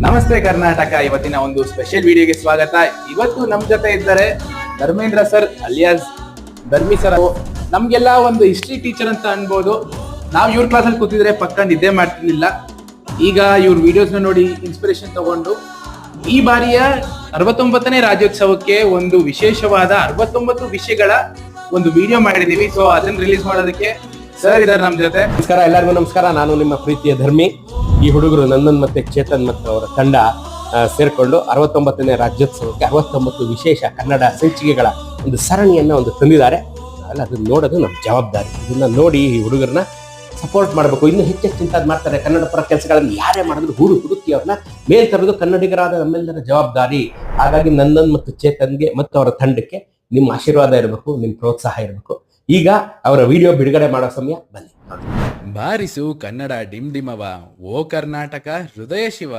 ನಮಸ್ತೆ ಕರ್ನಾಟಕ. ಇವತ್ತಿನ ಒಂದು ಸ್ಪೆಷಲ್ ವಿಡಿಯೋಗೆ ಸ್ವಾಗತ. ಇವತ್ತು ನಮ್ ಜೊತೆ ಇದ್ದಾರೆ ಧರ್ಮೇಂದ್ರ ಸರ್ ಅಲಿಯಾಸ್ ಧರ್ಮಿ ಸರ್. ನಮ್ಗೆಲ್ಲ ಒಂದು ಹಿಸ್ಟ್ರಿ ಟೀಚರ್ ಅಂತ ಅನ್ಬೋದು. ನಾವು ಇವ್ರ ಕ್ಲಾಸಲ್ಲಿ ಕೂತಿದ್ರೆ ಪಕ್ಕ ನಿದ್ದೆ ಮಾಡ್ತಿರ್ಲಿಲ್ಲ. ಈಗ ಇವ್ರ ವಿಡಿಯೋಸ್ ನೋಡಿ ಇನ್ಸ್ಪಿರೇಷನ್ ತಗೊಂಡು ಈ ಬಾರಿಯ 69ನೇ ರಾಜ್ಯೋತ್ಸವಕ್ಕೆ ಒಂದು ವಿಶೇಷವಾದ 69 ವಿಷಯಗಳ ಒಂದು ವಿಡಿಯೋ ಮಾಡಿದೀವಿ. ಸೊ ಅದನ್ನ ರಿಲೀಸ್ ಮಾಡೋದಕ್ಕೆ ಸರ್ ಇದಾರೆ ನಮ್ ಜೊತೆ. ನಮಸ್ಕಾರ, ಎಲ್ಲರಿಗೂ ನಮಸ್ಕಾರ. ನಾನು ನಿಮ್ಮ ಪ್ರೀತಿಯ ಧರ್ಮಿ. ಈ ಹುಡುಗರು ನಂದನ್ ಮತ್ತೆ ಚೇತನ್ ಮತ್ತು ಅವರ ತಂಡ ಸೇರ್ಕೊಂಡು 69ನೇ ರಾಜ್ಯೋತ್ಸವಕ್ಕೆ 69 ವಿಶೇಷ ಕನ್ನಡ ಸಂಚಿಕೆಗಳ ಒಂದು ಸರಣಿಯನ್ನ ತಂದಿದ್ದಾರೆ. ಅದನ್ನ ನೋಡೋದು ನಮ್ಮ ಜವಾಬ್ದಾರಿ. ಇದನ್ನ ನೋಡಿ ಈ ಹುಡುಗರನ್ನ ಸಪೋರ್ಟ್ ಮಾಡಬೇಕು. ಇನ್ನು ಹೆಚ್ಚು ಚಿಂತೆ ಮಾಡ್ತಾರೆ. ಕನ್ನಡ ಪರ ಕೆಲಸಗಳನ್ನು ಯಾರೇ ಮಾಡಿದ್ರು ಹುಡುಕಿ ಅವ್ರನ್ನ ಮೇಲ್ ತರೋದು ಕನ್ನಡಿಗರಾದ ನಮ್ಮೆಲ್ಲರ ಜವಾಬ್ದಾರಿ. ಹಾಗಾಗಿ ನಂದನ್ ಮತ್ತು ಚೇತನ್ಗೆ ಮತ್ತು ಅವರ ತಂಡಕ್ಕೆ ನಿಮ್ಮ ಆಶೀರ್ವಾದ ಇರಬೇಕು, ನಿಮ್ಮ ಪ್ರೋತ್ಸಾಹ ಇರಬೇಕು. ಈಗ ಅವರ ವಿಡಿಯೋ ಬಿಡುಗಡೆ ಮಾಡೋ ಸಮಯ ಬನ್ನಿ. ಬಾರಿಸು ಕನ್ನಡ ಡಿಮ್ ಡಿಮವ, ಓ ಕರ್ನಾಟಕ ಹೃದಯ ಶಿವ.